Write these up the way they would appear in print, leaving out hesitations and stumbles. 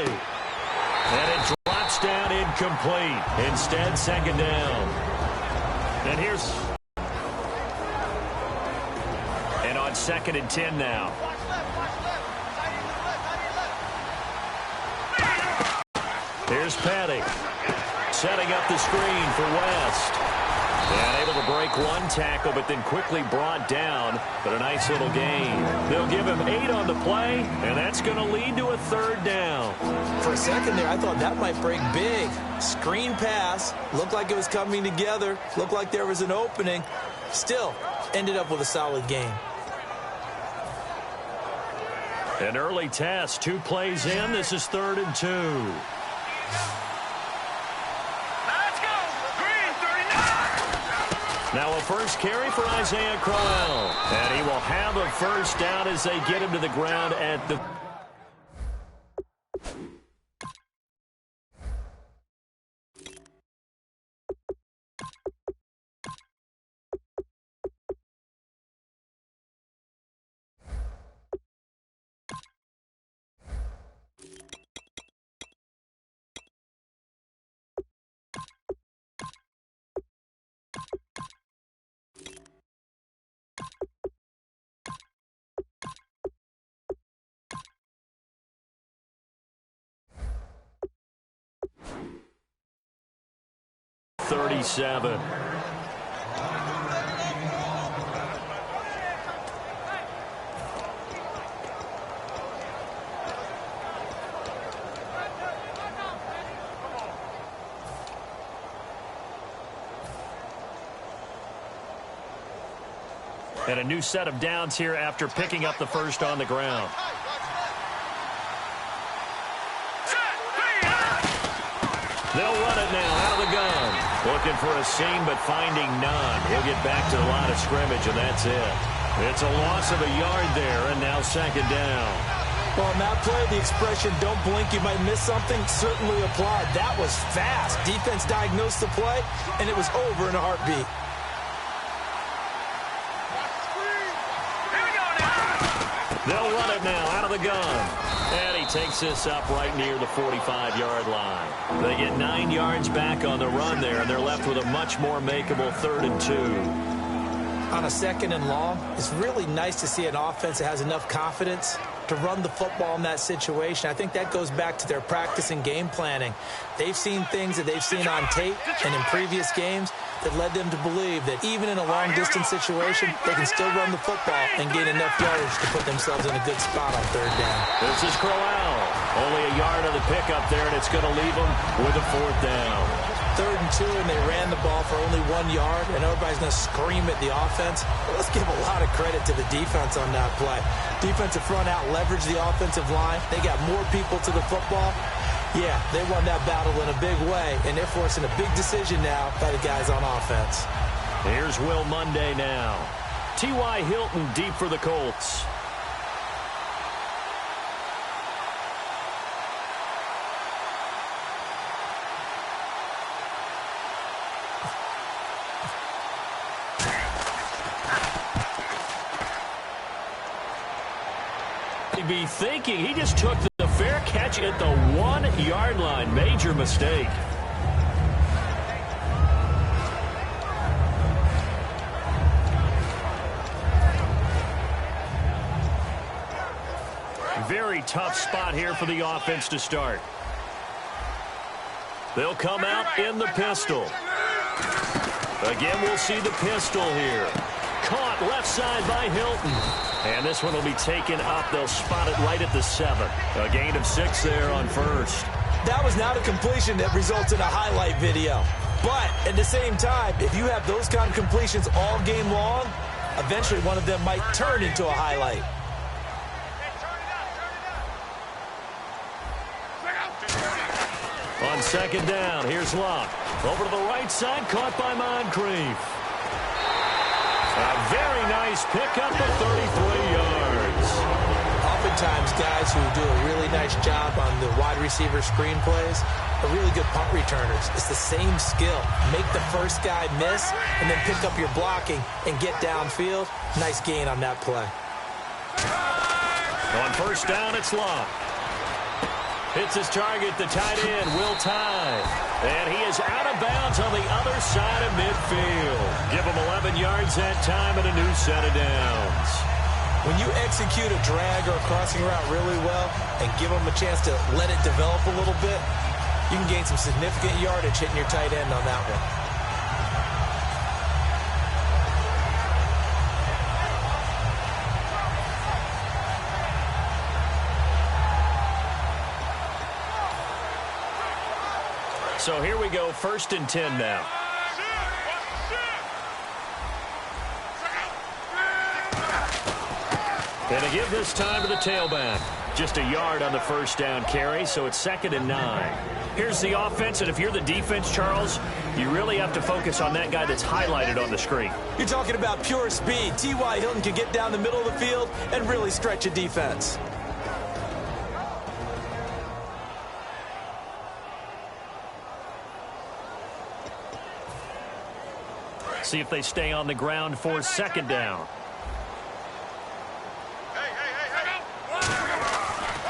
And it drops down incomplete. Instead, second down. And here's... And on 2nd and 10 now. Here's Paddock. Setting up the screen for West. And able to break one tackle, but then quickly brought down. But a nice little gain. They'll give him 8 on the play, and that's going to lead to a 3rd down. For a second there, I thought that might break big. Screen pass. Looked like it was coming together. Looked like there was an opening. Still, ended up with a solid game. An early test. 2 plays in. This is 3rd and 2. Now a first carry for Isaiah Crowell. And he will have a first down as they get him to the ground at the... ...37. And a new set of downs here after picking up the first on the ground. They'll run it now out of the gun. Looking for a seam, but finding none. He'll get back to the line of scrimmage, and that's it. It's a loss of a yard there, and now 2nd down. Well, on that play, the expression, don't blink, you might miss something, certainly applied. That was fast. Defense diagnosed the play, and it was over in a heartbeat. They'll run it now out of the gun. And he takes this up right near the 45-yard line. They get 9 yards back on the run there, and they're left with a much more makeable 3rd and 2. On a 2nd and long, it's really nice to see an offense that has enough confidence to run the football in that situation. I think that goes back to their practice and game planning. They've seen things that they've seen on tape and in previous games that led them to believe that even in a long-distance situation, they can still run the football and gain enough yardage to put themselves in a good spot on 3rd down. This is Crowell. Only a yard on the pickup there, and it's going to leave them with a 4th down. 3rd and 2, and they ran the ball for only 1 yard, and everybody's going to scream at the offense. Well, let's give a lot of credit to the defense on that play. Defensive front out leveraged the offensive line. They got more people to the football. Yeah, they won that battle in a big way, and they're forcing a big decision now by the guys on offense. Here's Will Monday now. T.Y. Hilton deep for the Colts. Be thinking he just took the fair catch at the 1-yard line. Major mistake. Very tough spot here for the offense to start. They'll come out in the pistol. Again, we'll see the pistol here. Caught left side by Hilton. And this one will be taken up. They'll spot it right at the 7. A gain of 6 there on 1st. That was not a completion that results in a highlight video. But at the same time, if you have those kind of completions all game long, eventually one of them might turn into a highlight. On 2nd down, here's Locke. Over to the right side, caught by Moncrief. A very nice pickup of 33 yards. Oftentimes, guys who do a really nice job on the wide receiver screen plays are really good punt returners. It's the same skill. Make the first guy miss and then pick up your blocking and get downfield. Nice gain on that play. On 1st down, it's Locke. Hits his target, the tight end, Will Tye. And he is out of bounds on the other side of midfield. Give him 11 yards that time and a new set of downs. When you execute a drag or a crossing route really well and give them a chance to let it develop a little bit, you can gain some significant yardage hitting your tight end on that one. So here we go, 1st and 10 now. And to give this time to the tailback. Just a yard on the first down carry, so it's 2nd and 9. Here's the offense, and if you're the defense, Charles, you really have to focus on that guy that's highlighted on the screen. You're talking about pure speed. T.Y. Hilton can get down the middle of the field and really stretch a defense. See if they stay on the ground for 2nd down.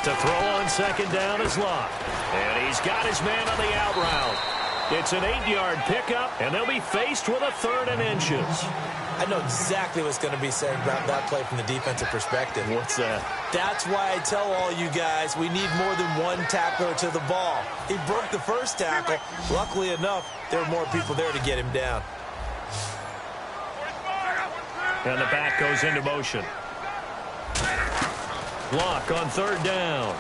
To throw on 2nd down is Locke. And he's got his man on the out route. It's an 8-yard pickup, and they'll be faced with a 3rd and inches. I know exactly what's going to be said about that play from the defensive perspective. What's that? That's why I tell all you guys we need more than one tackler to the ball. He broke the first tackle. Luckily enough, there were more people there to get him down. And the back goes into motion. Block on 3rd down.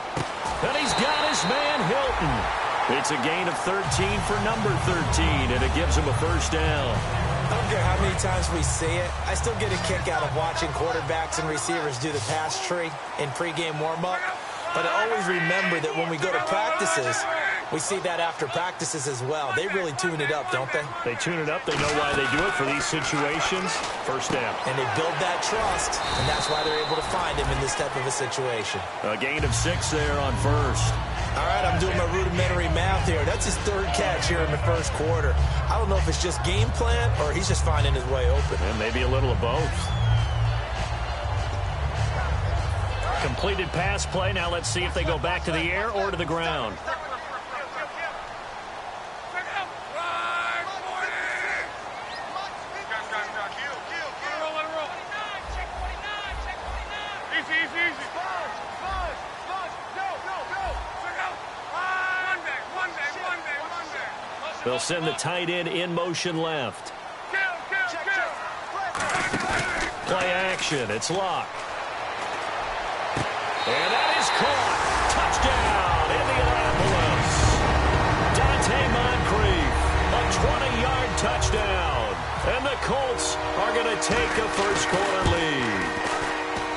And he's got his man Hilton. It's a gain of 13 for number 13, and it gives him a 1st down. I don't care how many times we see it. I still get a kick out of watching quarterbacks and receivers do the pass tree in pregame warm-up. But I always remember that when we go to practices, we see that after practices as well. They really tune it up, don't they? They tune it up. They know why they do it for these situations. 1st down. And they build that trust, and that's why they're able to find him in this type of a situation. A gain of 6 there on 1st. All right, I'm doing my rudimentary math here. That's his 3rd catch here in the 1st quarter. I don't know if it's just game plan or he's just finding his way open. And maybe a little of both. Completed pass play. Now let's see if they go back to the air or to the ground. They'll send the tight end in motion left. Play action. It's Locke. And that is caught. Touchdown, Indianapolis. Dante Moncrief, a 20-yard touchdown. And the Colts are going to take a 1st quarter lead.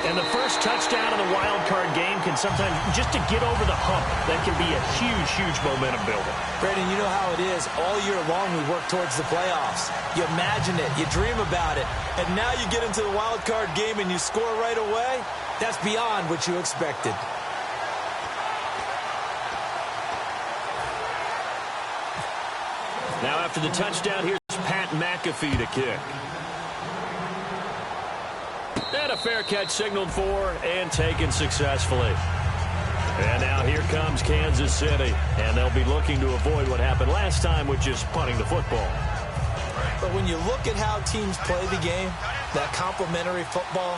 And the first touchdown in the wild card game can sometimes, just to get over the hump, that can be a huge, huge momentum builder. Brandon, you know how it is. All year long we work towards the playoffs. You imagine it. You dream about it. And now you get into the wild card game and you score right away. That's beyond what you expected. Now after the touchdown, here's Pat McAfee to kick. And a fair catch signaled for and taken successfully. And now here comes Kansas City. And they'll be looking to avoid what happened last time, which is punting the football. But when you look at how teams play the game, that complementary football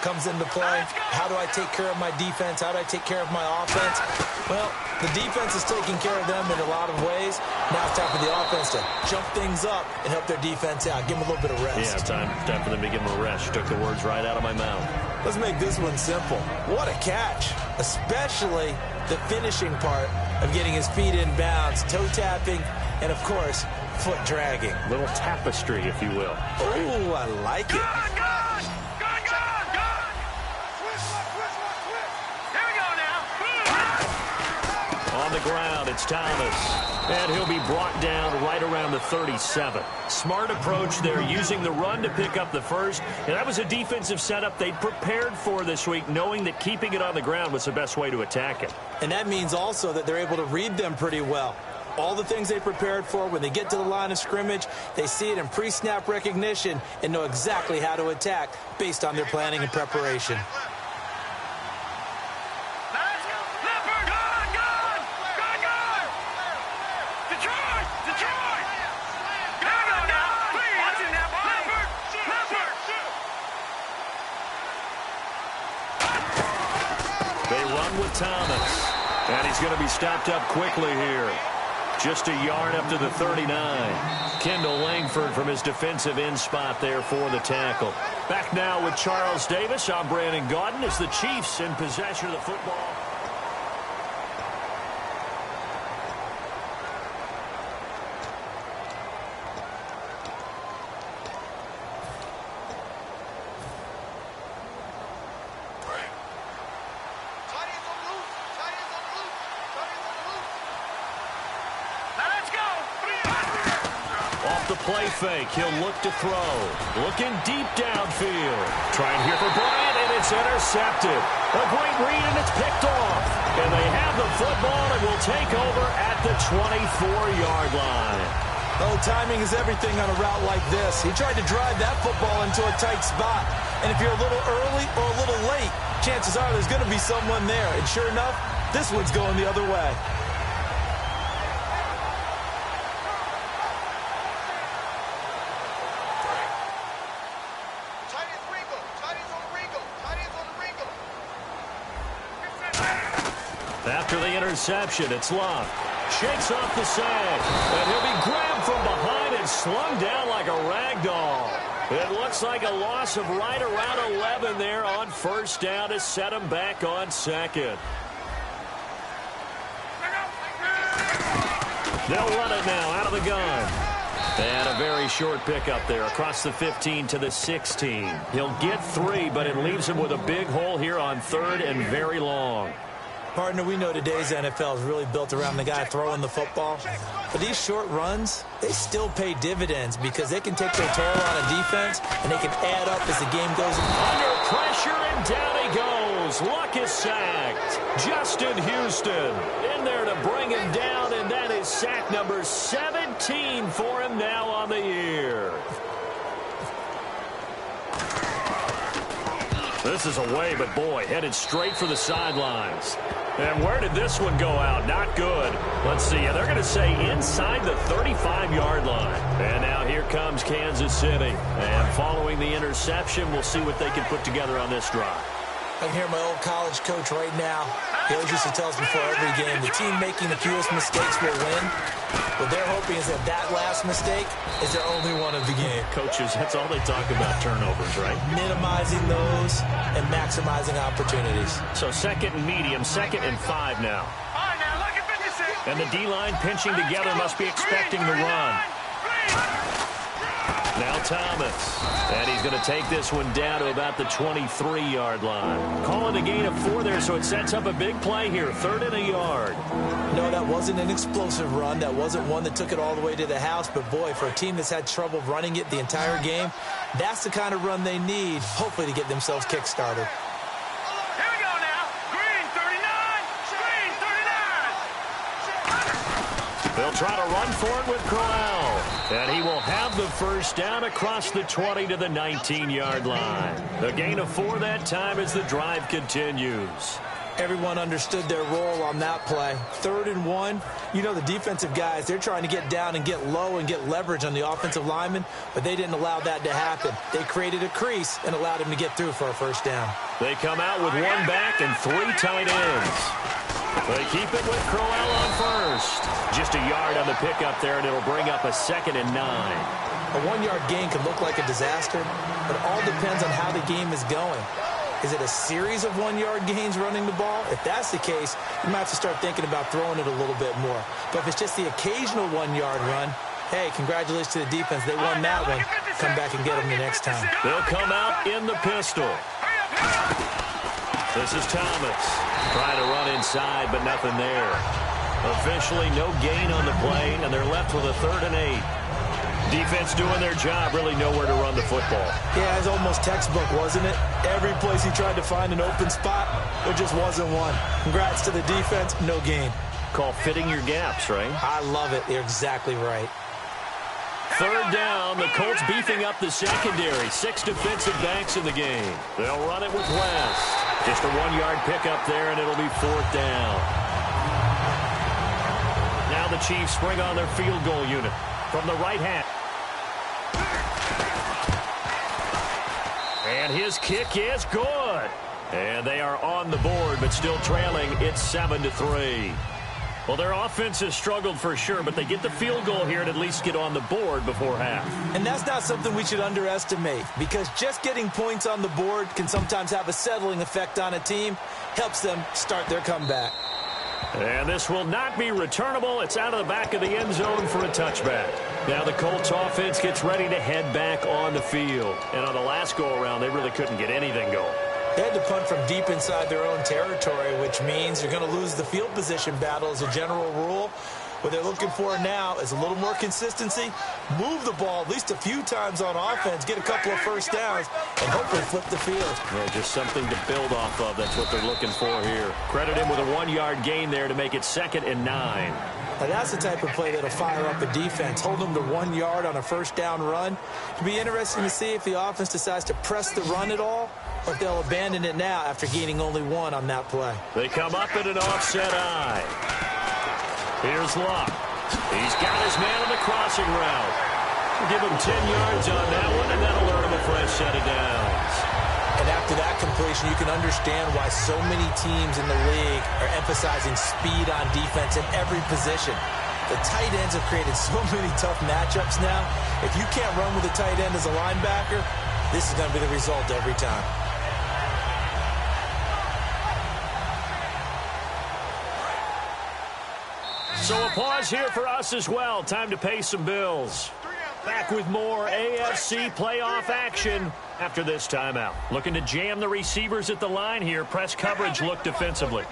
comes into play. How do I take care of my defense? How do I take care of my offense? Well, the defense is taking care of them in a lot of ways. Now it's time for the offense to jump things up and help their defense out. Give them a little bit of rest. Yeah, time for them to give them a rest. You took the words right out of my mouth. Let's make this one simple. What a catch, especially the finishing part of getting his feet in bounds, toe tapping, and, of course, foot dragging. Little tapestry, if you will. Oh, I like it. On the ground, it's Thomas. And he'll be brought down right around the 37. Smart approach there, using the run to pick up the first. And that was a defensive setup they'd prepared for this week, knowing that keeping it on the ground was the best way to attack it. And that means also that they're able to read them pretty well. All the things they prepared for, when they get to the line of scrimmage, they see it in pre-snap recognition and know exactly how to attack based on their planning and preparation. They run with Thomas. And he's going to be stopped up quickly here. Just a yard up to the 39. Kendall Langford from his defensive end spot there for the tackle. Back now with Charles Davis. I'm Brandon Gaudin as the Chiefs in possession of the football. Play fake. He'll look to throw. Looking deep downfield. Trying here for Bryant, and it's intercepted. A great read, and it's picked off. And they have the football and will take over at the 24-yard line. Oh, timing is everything on a route like this. He tried to drive that football into a tight spot. And if you're a little early or a little late, chances are there's going to be someone there. And sure enough, this one's going the other way. After the interception, it's Luck. Shakes off the sack. And he'll be grabbed from behind and slung down like a rag doll. It looks like a loss of right around 11 there on first down to set him back on second. They'll run it now out of the gun. And a very short pickup there across the 15 to the 16. He'll get 3, but it leaves him with a big hole here on third and very long. Partner, we know today's NFL is really built around the guy throwing the football. But these short runs, they still pay dividends because they can take their toll on a defense and they can add up as the game goes. Under pressure, and down he goes. Luck is sacked. Justin Houston in there to bring him down, and that is sack number 17 for him now on the year. This is away, but boy, headed straight for the sidelines. And where did this one go out? Not good. Let's see. They're going to say inside the 35-yard line. And now here comes Kansas City. And following the interception, we'll see what they can put together on this drive. I can hear my old college coach right now. He always used to tell us before every game, the team making the fewest mistakes will win. What they're hoping is that last mistake is their only one of the game. Coaches, that's all they talk about, turnovers, right? Minimizing those and maximizing opportunities. So second and medium, 2nd and 5 now. And the D-line pinching together must be expecting the run. Now Thomas. And he's going to take this one down to about the 23-yard line. Calling a gain of 4 there, so it sets up a big play here. 3rd and a yard. No, that wasn't an explosive run. That wasn't one that took it all the way to the house. But, boy, for a team that's had trouble running it the entire game, that's the kind of run they need, hopefully, to get themselves kick-started. Here we go now. Green 39. Green 39. They'll try to run for it with Corral. And he will have the first down across the 20 to the 19-yard line. A gain of 4 that time as the drive continues. Everyone understood their role on that play. 3rd and 1. You know the defensive guys, they're trying to get down and get low and get leverage on the offensive lineman, but they didn't allow that to happen. They created a crease and allowed him to get through for a first down. They come out with 1 back and 3 tight ends. They keep it with Crowell on first. Just a yard on the pickup there, and it'll bring up a 2nd and 9. A 1-yard gain could look like a disaster, but it all depends on how the game is going. Is it a series of 1-yard gains running the ball? If that's the case, you might have to start thinking about throwing it a little bit more. But if it's just the occasional 1-yard run, hey, congratulations to the defense. They won that one. Come back and get them the next time. They'll come out in the pistol. This is Thomas. Trying to run inside, but nothing there. Officially no gain on the play, and they're left with a 3rd and 8. Defense doing their job, really nowhere to run the football. Yeah, it's almost textbook, wasn't it? Every place he tried to find an open spot, there just wasn't one. Congrats to the defense, no gain. Call fitting your gaps, right? I love it. You're exactly right. 3rd down, the Colts beefing up the secondary. 6 defensive backs in the game. They'll run it with West. Just a 1-yard pickup there, and it'll be 4th down. Now the the Chiefs bring on their field goal unit from the right hand. And his kick is good. And they are on the board, but still trailing. It's 7-3. Well, their offense has struggled for sure, but they get the field goal here and at least get on the board before half. And that's not something we should underestimate, because just getting points on the board can sometimes have a settling effect on a team. Helps them start their comeback. And this will not be returnable. It's out of the back of the end zone for a touchback. Now the Colts offense gets ready to head back on the field. And on the last go-around, they really couldn't get anything going. They had to punt from deep inside their own territory, which means you're going to lose the field position battle as a general rule. What they're looking for now is a little more consistency, move the ball at least a few times on offense, get a couple of first downs, and hopefully flip the field. Yeah, just something to build off of. That's what they're looking for here. Credit him with a 1-yard gain there to make it 2nd and 9. Now that's the type of play that'll fire up a defense. Hold them to 1 yard on a first down run. It'll be interesting to see if the offense decides to press the run at all, or if they'll abandon it now after gaining only 1 on that play. They come up at an offset eye. Here's Luck. He's got his man on the crossing route. We'll give him 10 yards on that one, and that'll earn him a fresh set of downs. And after that completion, you can understand why so many teams in the league are emphasizing speed on defense in every position. The tight ends have created so many tough matchups now. If you can't run with a tight end as a linebacker, this is going to be the result every time. So a pause here for us as well. Time to pay some bills. Back with more AFC playoff action after this timeout. Looking to jam the receivers at the line here. Press coverage look defensively.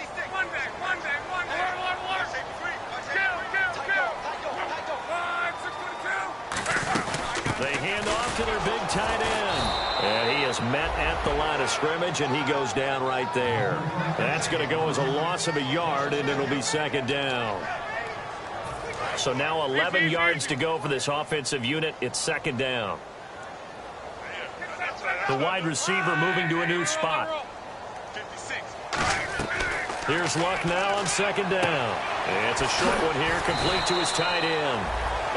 They hand off to their big tight end. And he is met at the line of scrimmage, and he goes down right there. That's going to go as a loss of a yard, and it'll be 2nd down. So now 11 yards to go for this offensive unit. It's 2nd down. The wide receiver moving to a new spot. Here's Luck now on 2nd down. And it's a short one here, complete to his tight end.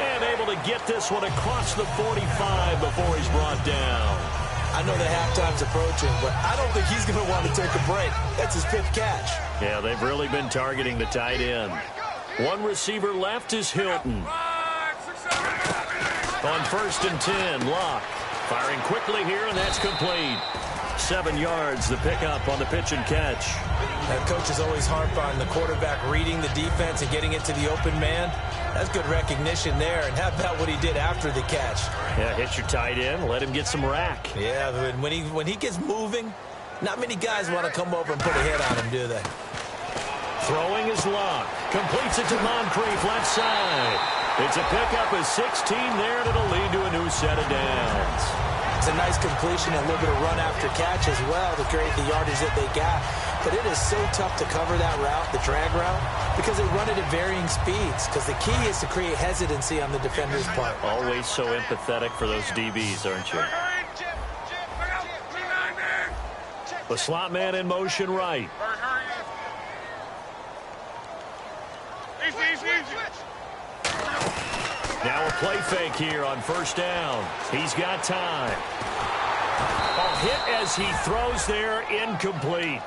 And able to get this one across the 45 before he's brought down. I know the halftime's approaching, but I don't think he's going to want to take a break. That's his 5th catch. Yeah, they've really been targeting the tight end. One receiver left is Hilton. On 1st and 10, Locke firing quickly here, and that's complete. 7 yards, the pickup on the pitch and catch. That coach is always harp on the quarterback reading the defense and getting it to the open man. That's good recognition there, and how about what he did after the catch? Yeah, hit your tight end, let him get some rack. Yeah, when he gets moving, not many guys want to come over and put a hit on him, do they? Throwing is Locke. Completes it to Moncrief, left side. It's a pickup of 16 there, and it'll lead to a new set of downs. It's a nice completion and a little bit of run after catch as well to create the yardage that they got. But it is so tough to cover that route, the drag route, because they run it at varying speeds. Because the key is to create hesitancy on the defender's part. Always so empathetic for those DBs, aren't you? The slot man in motion right. Now a play fake here on 1st down. He's got time. A hit as he throws there, incomplete.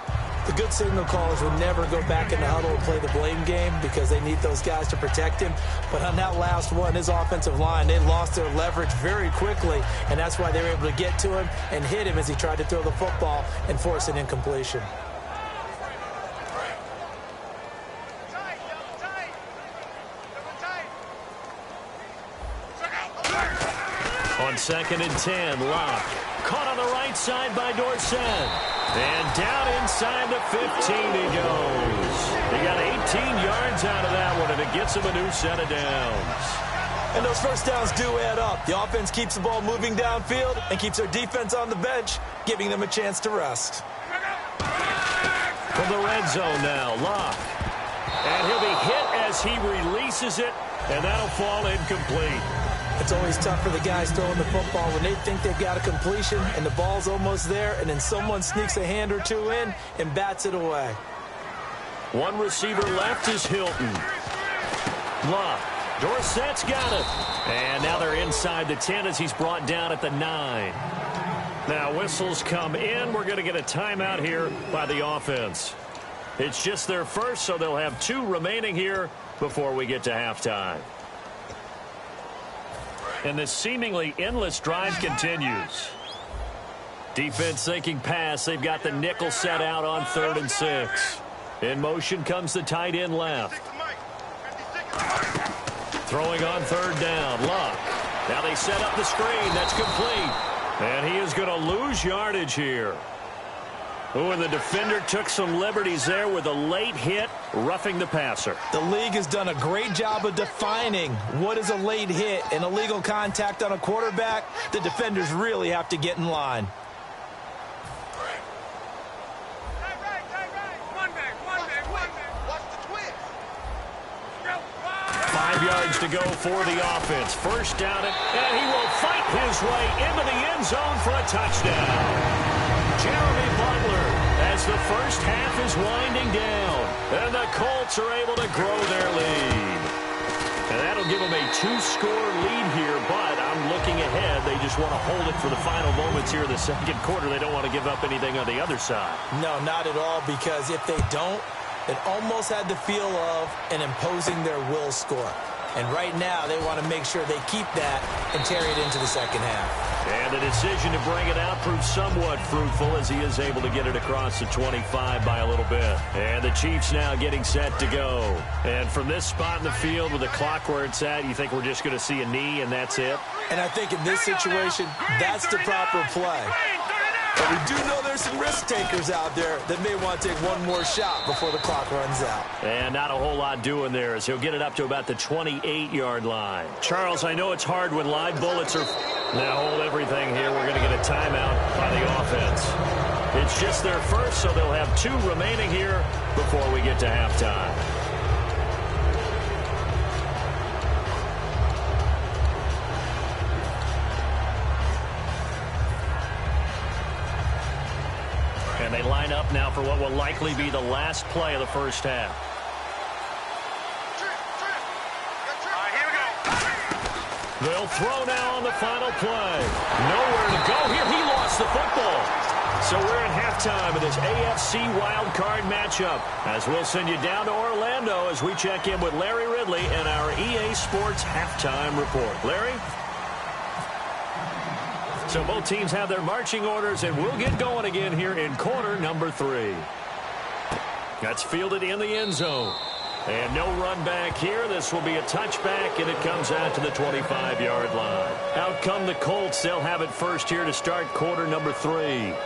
The good signal callers will never go back in the huddle and play the blame game because they need those guys to protect him. But on that last one, his offensive line, they lost their leverage very quickly, and that's why they were able to get to him and hit him as he tried to throw the football and force an incompletion. On 2nd and 10, Locke caught on the right side by Dorsett. And down inside the 15 he goes. He got 18 yards out of that one, and it gets him a new set of downs. And those first downs do add up. The offense keeps the ball moving downfield and keeps their defense on the bench, giving them a chance to rest. From the red zone now, Locke. And he'll be hit as he releases it, and that'll fall incomplete. It's always tough for the guys throwing the football when they think they've got a completion and the ball's almost there, and then someone sneaks a hand or two in and bats it away. One receiver left is Hilton. Luck. Dorsett's got it. And now they're inside the 10 as he's brought down at the 9. Now whistles come in. We're going to get a timeout here by the offense. It's just their first, so they'll have 2 remaining here before we get to halftime. And this seemingly endless drive continues. Defense thinking pass. They've got the nickel set out on 3rd and 6. In motion comes the tight end left. Throwing on 3rd down. Luck. Now they set up the screen. That's complete. And he is going to lose yardage here. Oh, and the defender took some liberties there with a late hit, roughing the passer. The league has done a great job of defining what is a late hit. An illegal contact on a quarterback, the defenders really have to get in line. Yards to go for the offense. First down, and he will fight his way into the end zone for a touchdown. Jeremy Butler, as the first half is winding down, and the Colts are able to grow their lead. And that'll give them a 2-score lead here, but I'm looking ahead. They just want to hold it for the final moments here in the second quarter. They don't want to give up anything on the other side. No, not at all, because if they don't, it almost had the feel of an imposing their will score. And right now, they want to make sure they keep that and carry it into the second half. And the decision to bring it out proved somewhat fruitful as he is able to get it across the 25 by a little bit. And the Chiefs now getting set to go. And from this spot in the field with the clock where it's at, you think we're just going to see a knee and that's it? And I think in this situation, that's the proper play. But we do know there's some risk takers out there that may want to take one more shot before the clock runs out. And not a whole lot doing there as he'll get it up to about the 28-yard line. Charles, I know it's hard when live bullets are... Now hold everything here. We're going to get a timeout by the offense. It's just their first, so they'll have 2 remaining here before we get to halftime. And they line up now for what will likely be the last play of the first half. They'll throw now on the final play. Nowhere to go here. He lost the football. So we're at halftime of this AFC wildcard matchup, as we'll send you down to Orlando as we check in with Larry Ridley and our EA Sports halftime report. Larry? So both teams have their marching orders, and we'll get going again here in quarter number 3. That's fielded in the end zone. And no run back here. This will be a touchback, and it comes out to the 25-yard line. Out come the Colts. They'll have it first here to start quarter number 3.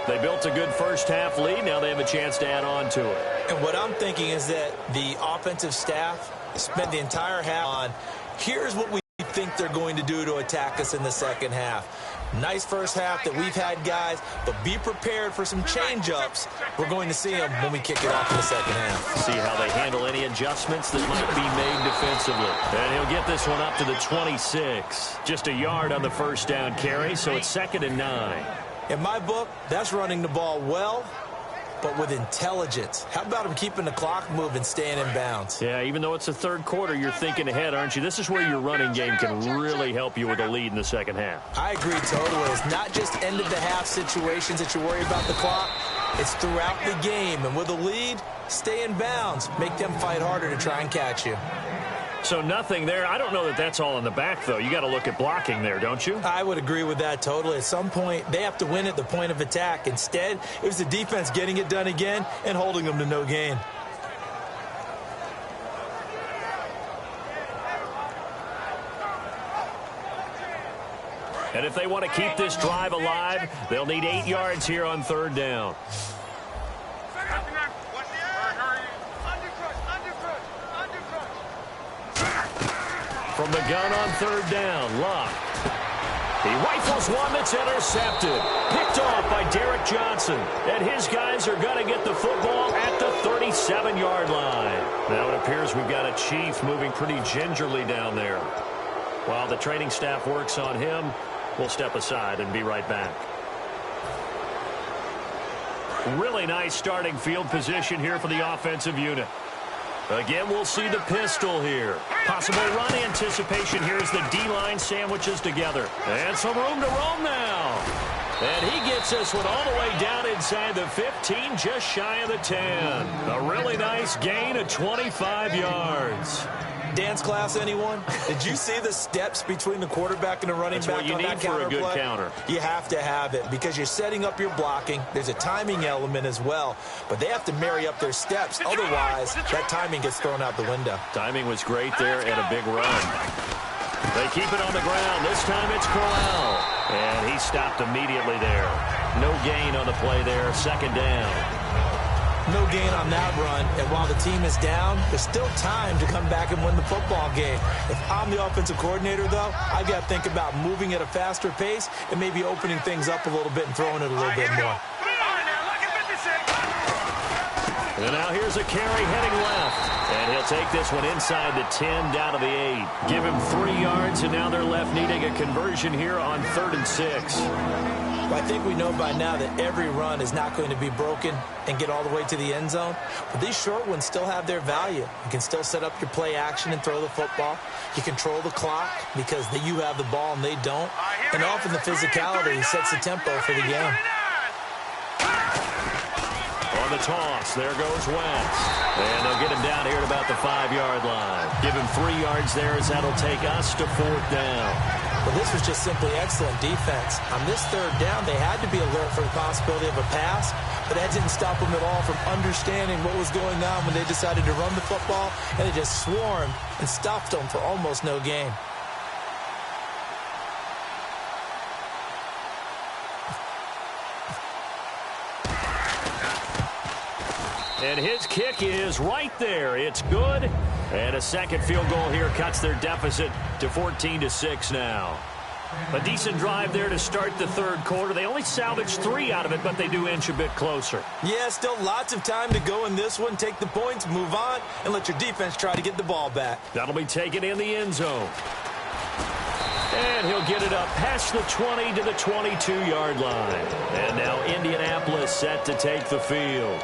They built a good first-half lead. Now they have a chance to add on to it. And what I'm thinking is that the offensive staff spent the entire half on, here's what we think they're going to do to attack us in the second half. Nice first half that we've had, guys, but be prepared for some change-ups. We're going to see them when we kick it off in the second half. See how they handle any adjustments that might be made defensively. And he'll get this one up to the 26. Just a yard on the first down carry, so it's 2nd and 9. In my book, that's running the ball well, but with intelligence. How about him keeping the clock moving, staying in bounds? Yeah, even though it's the third quarter, you're thinking ahead, aren't you? This is where your running game can really help you with a lead in the second half. I agree totally. It's not just end-of-the-half situations that you worry about the clock. It's throughout the game. And with a lead, stay in bounds. Make them fight harder to try and catch you. So nothing there. I don't know that that's all in the back, though. You got to look at blocking there, don't you? I would agree with that totally. At some point, they have to win at the point of attack. Instead, it was the defense getting it done again and holding them to no gain. And if they want to keep this drive alive, they'll need 8 yards here on 3rd down. From the gun on 3rd down, Luck. He rifles one that's intercepted. Picked off by Derek Johnson. And his guys are going to get the football at the 37-yard line. Now it appears we've got a Chief moving pretty gingerly down there. While the training staff works on him, we'll step aside and be right back. Really nice starting field position here for the offensive unit. Again, we'll see the pistol here. Possible run anticipation here as the D-line sandwiches together. And some room to roam now. And he gets this one all the way down inside the 15, just shy of the 10. A really nice gain of 25 yards. Dance class, anyone? Did you see the steps between the quarterback and the running back on that counter play? That's what you need for a good counter. You have to have it because you're setting up your blocking. There's a timing element as well, but they have to marry up their steps. Otherwise, that timing gets thrown out the window. Timing was great there and a big run. They keep it on the ground. This time it's Corral. And he stopped immediately there. No gain on the play there. Second down. No gain on that run, and while the team is down, there's still time to come back and win the football game. If I'm the offensive coordinator, though, I've got to think about moving at a faster pace and maybe opening things up a little bit and throwing it a little bit more. And now here's a carry heading left. And he'll take this one inside the 10, down to the 8. Give him 3 yards, and now they're left needing a conversion here on 3rd and 6. Well, I think we know by now that every run is not going to be broken and get all the way to the end zone. But these short ones still have their value. You can still set up your play action and throw the football. You control the clock because you have the ball and they don't. And often the physicality sets the tempo for the game. On the toss, there goes Wentz. And they'll get him down here at about the 5-yard line. Give him 3 yards there as that'll take us to 4th down. Well, this was just simply excellent defense. On this 3rd down, they had to be alert for the possibility of a pass, but that didn't stop them at all from understanding what was going on when they decided to run the football, and they just swarmed and stopped them for almost no gain. And his kick is right there. It's good. And a second field goal here cuts their deficit to 14-6 now. A decent drive there to start the 3rd quarter. They only salvaged 3 out of it, but they do inch a bit closer. Yeah, still lots of time to go in this one. Take the points, move on, and let your defense try to get the ball back. That'll be taken in the end zone. And he'll get it up past the 20 to the 22-yard line. And now Indianapolis set to take the field.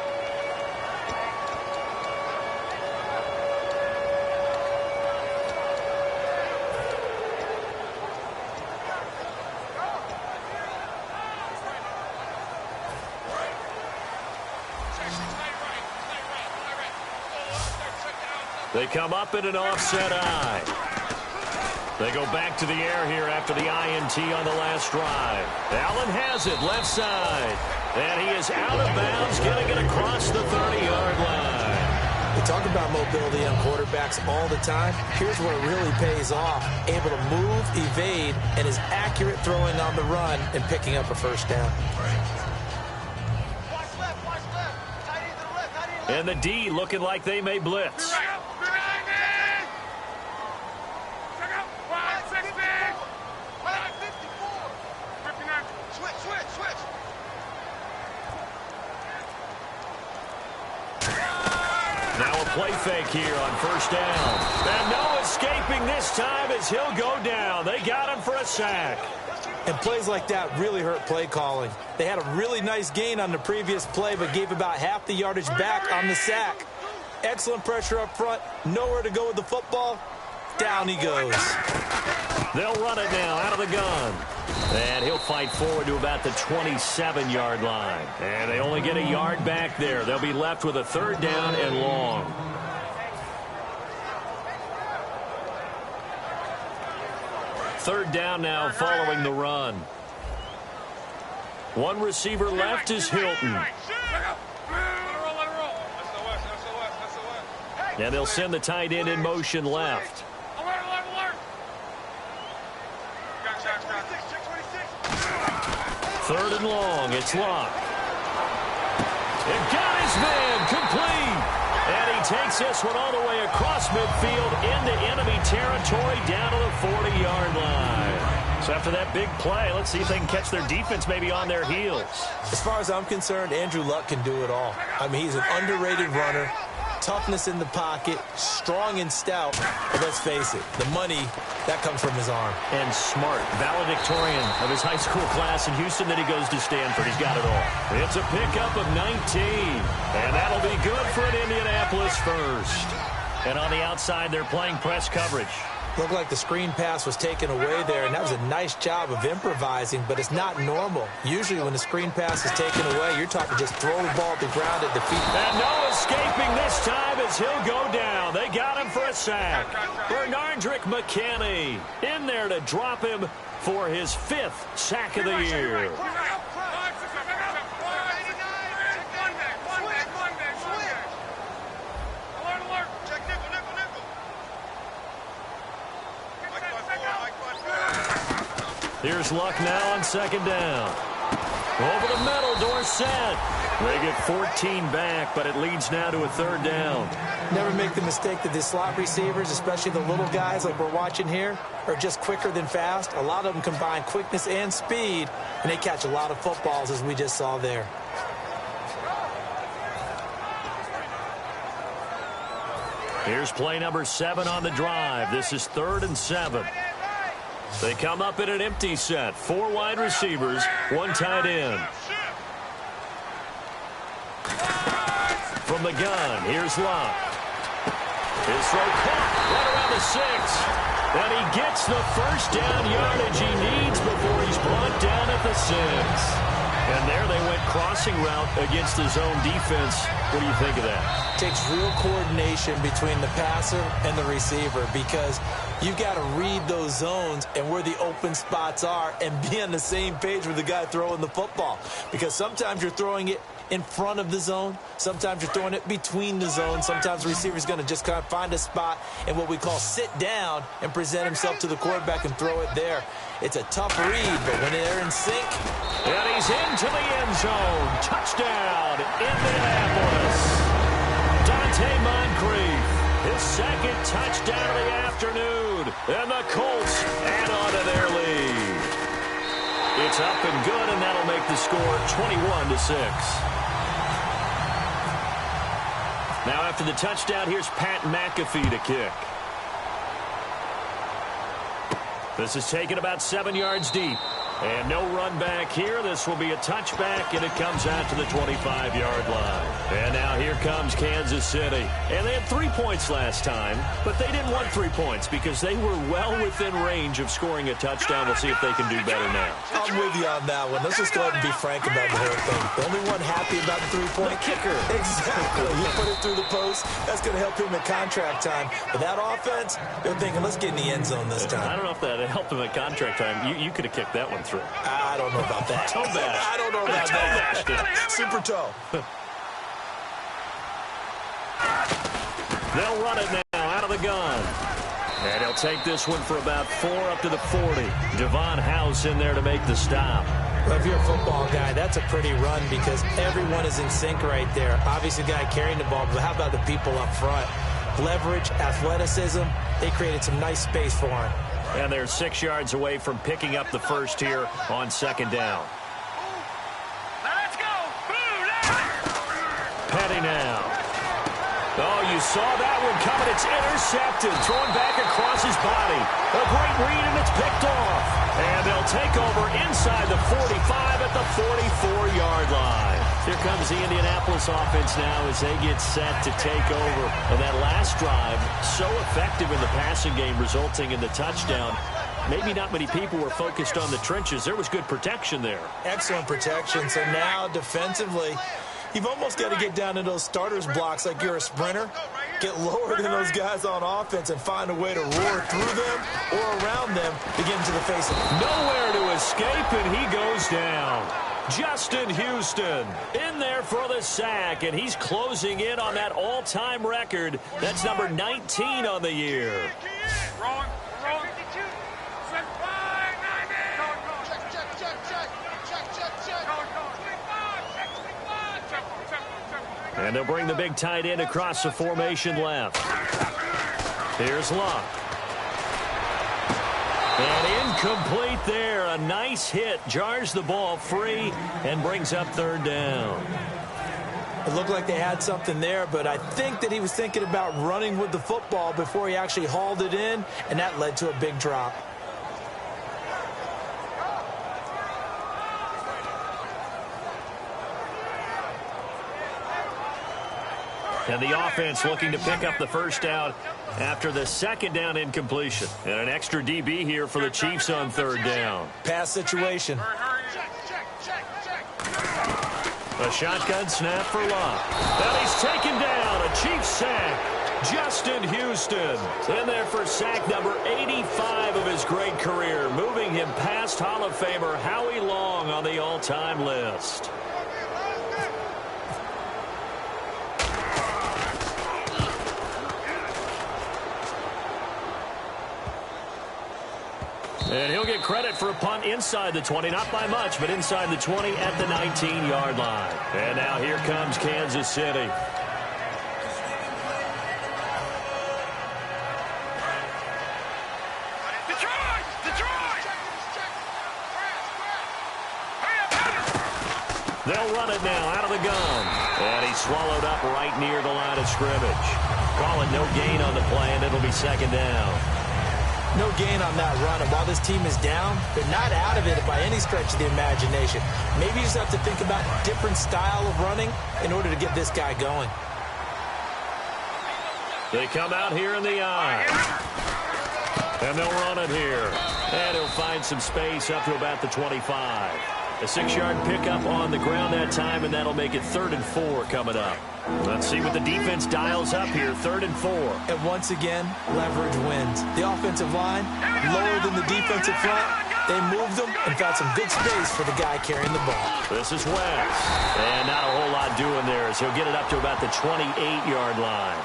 They come up in an offset eye. They go back to the air here after the INT on the last drive. Allen has it left side. And he is out of bounds, getting it across the 30-yard line. We talk about mobility on quarterbacks all the time. Here's where it really pays off. Able to move, evade, and is accurate throwing on the run and picking up a 1st down. And the D looking like they may blitz. Now a play fake here on 1st down. And no escaping this time as he'll go down. They got him for a sack. And plays like that really hurt play calling. They had a really nice gain on the previous play, but gave about half the yardage back on the sack. Excellent pressure up front. Nowhere to go with the football. Down he goes. They'll run it now out of the gun. And he'll fight forward to about the 27-yard line. And they only get a yard back there. They'll be left with a 3rd down and long. Third down now following the run. One receiver left is Hilton. And they'll send the tight end in motion left. Third and long. It's locked. It got his man complete. And he takes this one all the way across midfield into enemy territory down to the 40-yard line. So after that big play, let's see if they can catch their defense maybe on their heels. As far as I'm concerned, Andrew Luck can do it all. I mean, he's an underrated runner. Toughness in the pocket, strong and stout. But let's face it, the money, that comes from his arm. And smart, valedictorian of his high school class in Houston, then he goes to Stanford. He's got it all. It's a pickup of 19. And that'll be good for an Indianapolis first. And on the outside, they're playing press coverage. Looked like the screen pass was taken away there, and that was a nice job of improvising, but it's not normal. Usually when the screen pass is taken away, you're talking just throw the ball to the ground at the feet. And no escaping this time as he'll go down. They got him for a sack. Bernardrick McKinney in there to drop him for his 5th sack of the year. Here's Luck now on 2nd down. Over the middle, Dorsett. They get 14 back, but it leads now to a 3rd down. Never make the mistake that the slot receivers, especially the little guys like we're watching here, are just quicker than fast. A lot of them combine quickness and speed, and they catch a lot of footballs, as we just saw there. Here's play number 7 on the drive. This is 3rd and 7. They come up in an empty set. 4 wide receivers, 1 tight end. From the gun, here's Luck. His throw caught right around the 6. And he gets the 1st down yardage he needs before he's brought down at the 6. And there they went crossing route against the zone defense. What do you think of that? Takes real coordination between the passer and the receiver, because you've got to read those zones and where the open spots are and be on the same page with the guy throwing the football. Because sometimes you're throwing it in front of the zone. Sometimes you're throwing it between the zones. Sometimes the receiver's going to just kind of find a spot and what we call sit down and present himself to the quarterback and throw it there. It's a tough read, but when they're in sync. And he's into the end zone. Touchdown, Indianapolis. Dante Moncrief, his 2nd touchdown of the afternoon. And the Colts add on to their lead. It's up and good, and that'll make the score 21-6. Now after the touchdown, here's Pat McAfee to kick. This is taken about 7 yards deep. And no run back here. This will be a touchback, and it comes out to the 25-yard line. And now here comes Kansas City. And they had 3 points last time, but they didn't want 3 points because they were well within range of scoring a touchdown. We'll see if they can do better now. I'm with you on that one. Let's just go ahead and be frank about the whole thing. The only one happy about the 3-point kicker. Exactly. You put it through the post. That's going to help him at contract time. But that offense, they're thinking, let's get in the end zone this time. I don't know if that helped him at contract time. You could have kicked that one through. I don't know about that. Toe bash. I don't know about that. Super toe. They'll run it now out of the gun. And he'll take this one for about 4 up to the 40. Devon House in there to make the stop. Well, if you're a football guy, that's a pretty run because everyone is in sync right there. Obviously, the guy carrying the ball, but how about the people up front? Leverage, athleticism, they created some nice space for him. And they're 6 yards away from picking up the 1st here on 2nd down. Let's go. Petty now. Oh, you saw that one coming. It's intercepted. Thrown back across his body. A great read, and it's picked off. And they'll take over inside the 45 at the 44-yard line. Here comes the Indianapolis offense now as they get set to take over. And that last drive, so effective in the passing game, resulting in the touchdown. Maybe not many people were focused on the trenches. There was good protection there. Excellent protection. So now defensively, you've almost got to get down to those starters blocks like you're a sprinter. Get lower than those guys on offense and find a way to roar through them or around them to get into the face of them. Nowhere to escape, and he goes down. Justin Houston in there for the sack, and he's closing in on that all-time record. That's number 19 on the year. Wrong. And they'll bring the big tight end across the formation left. Here's Luck. And incomplete there. A nice hit. Jars the ball free and brings up 3rd down. It looked like they had something there, but I think that he was thinking about running with the football before he actually hauled it in, and that led to a big drop. And the offense looking to pick up the first down after the second down incompletion. And an extra DB here for the Chiefs on third down. Pass situation. A shotgun snap for Locke. And he's taken down. A Chiefs sack. Justin Houston in there for sack number 85 of his great career, moving him past Hall of Famer Howie Long on the all-time list. And he'll get credit for a punt inside the 20, not by much, but inside the 20 at the 19-yard line. And now here comes Kansas City. They'll run it now out of the gun. And he's swallowed up right near the line of scrimmage. Call it no gain on the play, and it'll be second down. No gain on that run, and while this team is down, they're not out of it by any stretch of the imagination. Maybe you just have to think about a different style of running in order to get this guy going. They come out here in the eye. And they'll run it here. And he'll find some space up to about the 25. A 6-yard pickup on the ground that time, and that'll make it 3rd and 4 coming up. Let's see what the defense dials up here, 3rd and 4. And once again, leverage wins. The offensive line, lower than the defensive front. They moved them and found some good space for the guy carrying the ball. This is West. And not a whole lot doing there as he'll get it up to about the 28-yard line.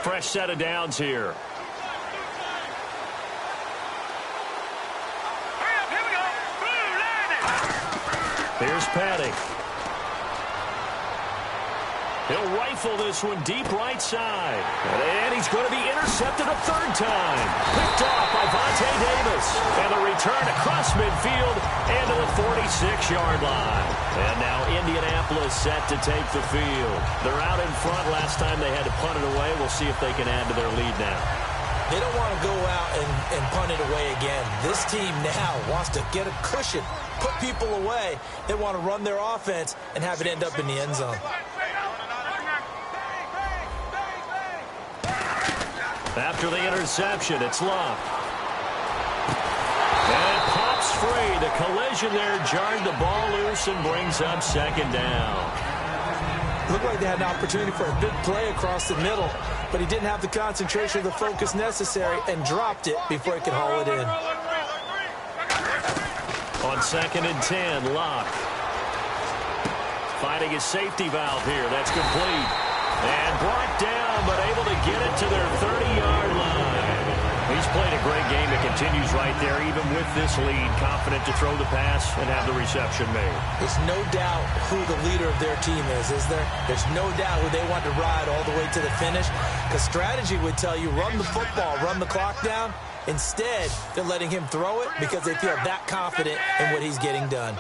Fresh set of downs here. Here's Paddock. He'll rifle this one deep right side. And he's going to be intercepted a third time. Picked off by Vontae Davis. And the return across midfield and to the 46-yard line. And now Indianapolis set to take the field. They're out in front. Last time they had to punt it away. We'll see if they can add to their lead now. They don't want to go out and punt it away again. This team now wants to get a cushion, put people away. They want to run their offense and have it end up in the end zone. After the interception, it's Locke. And it pops free. The collision there jarred the ball loose and brings up second down. Looked like they had an opportunity for a big play across the middle, but he didn't have the concentration or the focus necessary and dropped it before he could haul it in. On 2nd and 10, Locke. Finding his safety valve here. That's complete. And brought down, but able to get it to their 30-yard line. He's played a great game. It continues right there, even with this lead. Confident to throw the pass and have the reception made. There's no doubt who the leader of their team is there? There's no doubt who they want to ride all the way to the finish. Because strategy would tell you, run the football, run the clock down. Instead, they're letting him throw it because they feel that confident in what he's getting done.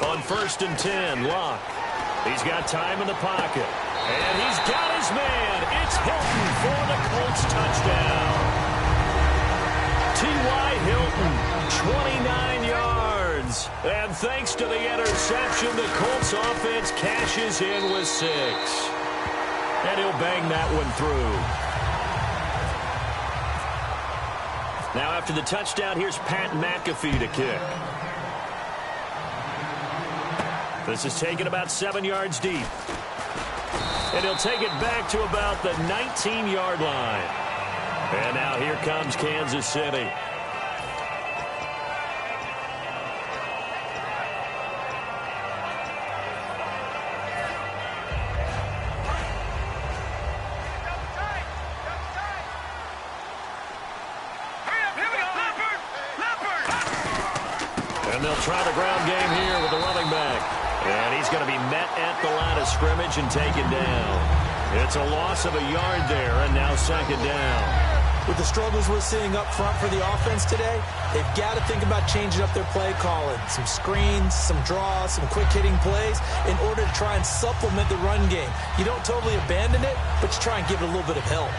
On 1st and 10, Locke. He's got time in the pocket. And he's got his man. It's Hilton for the Colts touchdown. T.Y. Hilton, 29 yards. And thanks to the interception, the Colts offense cashes in with 6. And he'll bang that one through. Now after the touchdown, here's Pat McAfee to kick. This is taken about 7 yards deep. And he'll take it back to about the 19-yard line. And now here comes Kansas City. And they'll try the ground game here with the running back. at the line of scrimmage and taken down. It's a loss of a yard there, and now second down. With the struggles we're seeing up front for the offense today, they've got to think about changing up their play calling. Some screens, some draws, some quick-hitting plays in order to try and supplement the run game. You don't totally abandon it, but you try and give it a little bit of help.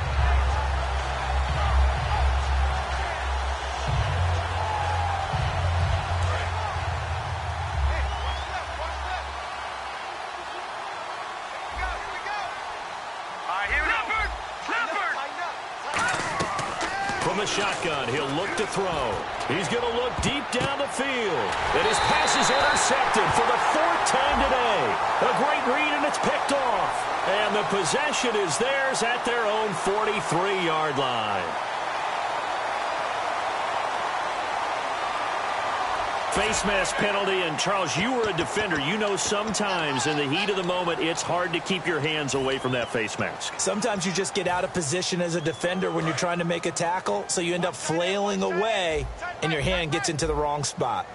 From the shotgun, he'll look to throw. He's going to look deep down the field. And his pass is intercepted for the 4th time today. A great read, and it's picked off. And the possession is theirs at their own 43-yard line. Face mask penalty, and Charles, you were a defender. You know sometimes in the heat of the moment, it's hard to keep your hands away from that face mask. Sometimes you just get out of position as a defender when you're trying to make a tackle, so you end up flailing away, and your hand gets into the wrong spot.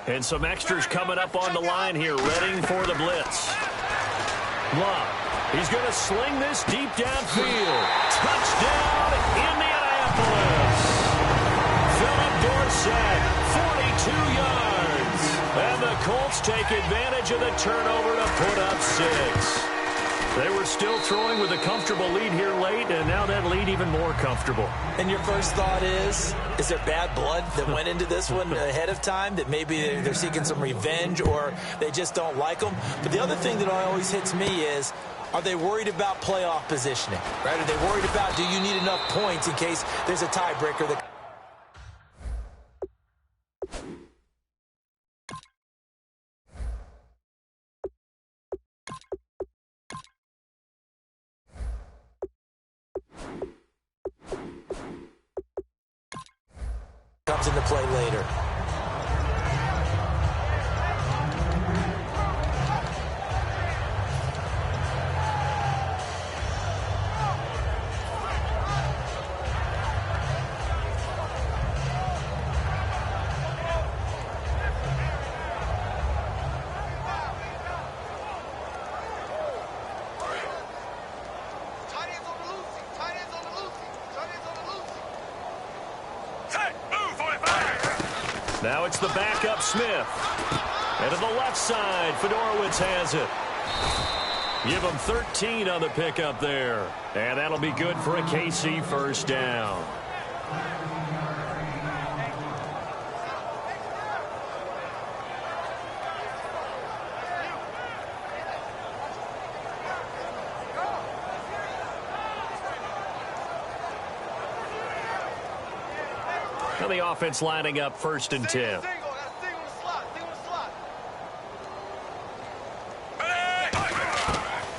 And some extras coming up on the line here, readying for the blitz. Love. He's going to sling this deep downfield. Touchdown, Indianapolis. Philip Dorsett, 42 yards. And the Colts take advantage of the turnover to put up 6. They were still throwing with a comfortable lead here late, and now that lead even more comfortable. And your first thought is there bad blood that went into this one ahead of time, that maybe they're seeking some revenge or they just don't like them? But the other thing that always hits me is, are they worried about playoff positioning? Right? Are they worried about, do you need enough points in case there's a tiebreaker that comes into play later? Now it's the backup Smith. And to the left side, Fedorowicz has it. Give him 13 on the pickup there. And that'll be good for a KC first down. Now the offense lining up 1st and 10.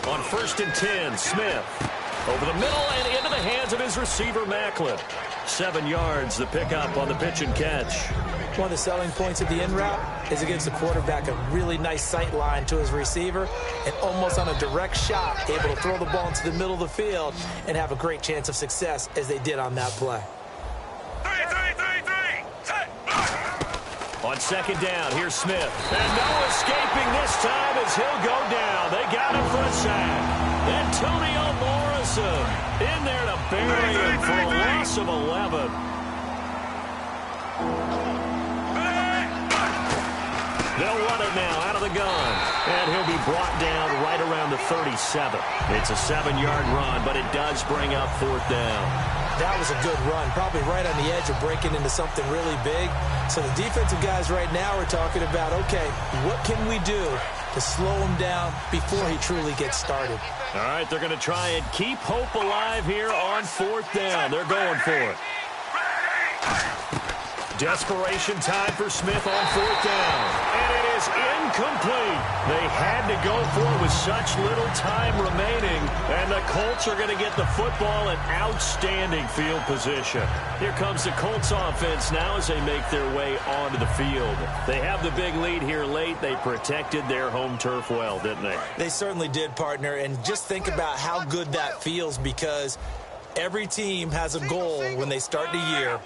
On 1st and 10, Smith. Over the middle and into the hands of his receiver, Macklin. 7 yards, the pickup on the pitch and catch. One of the selling points of the in route is it gives the quarterback a really nice sight line to his receiver, and almost on a direct shot, able to throw the ball into the middle of the field and have a great chance of success as they did on that play. On 2nd down, here's Smith. And no escaping this time as he'll go down. They got him for a sack. Antonio Morrison in there to bury him for a loss of 11. They'll run it now out of the gun. And he'll be brought down right around the 37. It's a 7-yard run, but it does bring up 4th down. That was a good run, probably right on the edge of breaking into something really big. So the defensive guys right now are talking about, okay, what can we do to slow him down before he truly gets started? All right, they're going to try and keep hope alive here on 4th down. They're going for it. Desperation time for Smith on 4th down. And it is incomplete. They had to go for it with such little time remaining. And the Colts are going to get the football in outstanding field position. Here comes the Colts offense now as they make their way onto the field. They have the big lead here late. They protected their home turf well, didn't they? They certainly did, partner. And just think about how good that feels, because every team has a goal when they start the year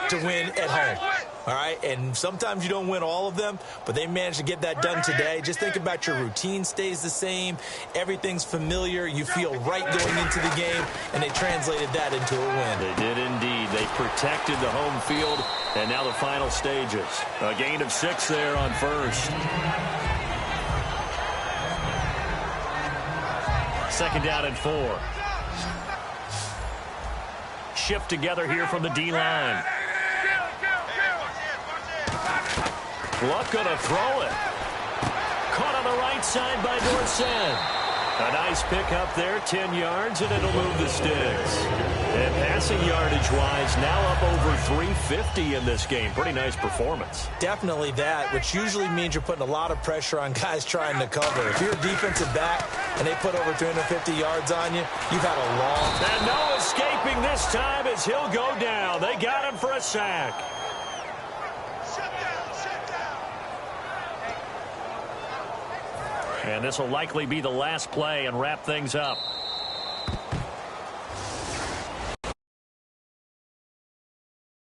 to win at home. all right? And sometimes you don't win all of them, but they managed to get that done today. Just think about your routine stays the same. Everything's familiar. You feel right going into the game, and they translated that into a win. They did indeed. They protected the home field, and now the final stages. A gain of 6 there on first. Second down and 4. Shift together here from the D-line. Luck going to throw it. Caught on the right side by Dorsett. A nice pickup there, 10 yards, and it'll move the sticks. And passing yardage-wise, now up over 350 in this game. Pretty nice performance. Definitely that, which usually means you're putting a lot of pressure on guys trying to cover. If you're a defensive back and they put over 350 yards on you, you've had a long... And no escaping this time as he'll go down. They got him for a sack. And this will likely be the last play and wrap things up.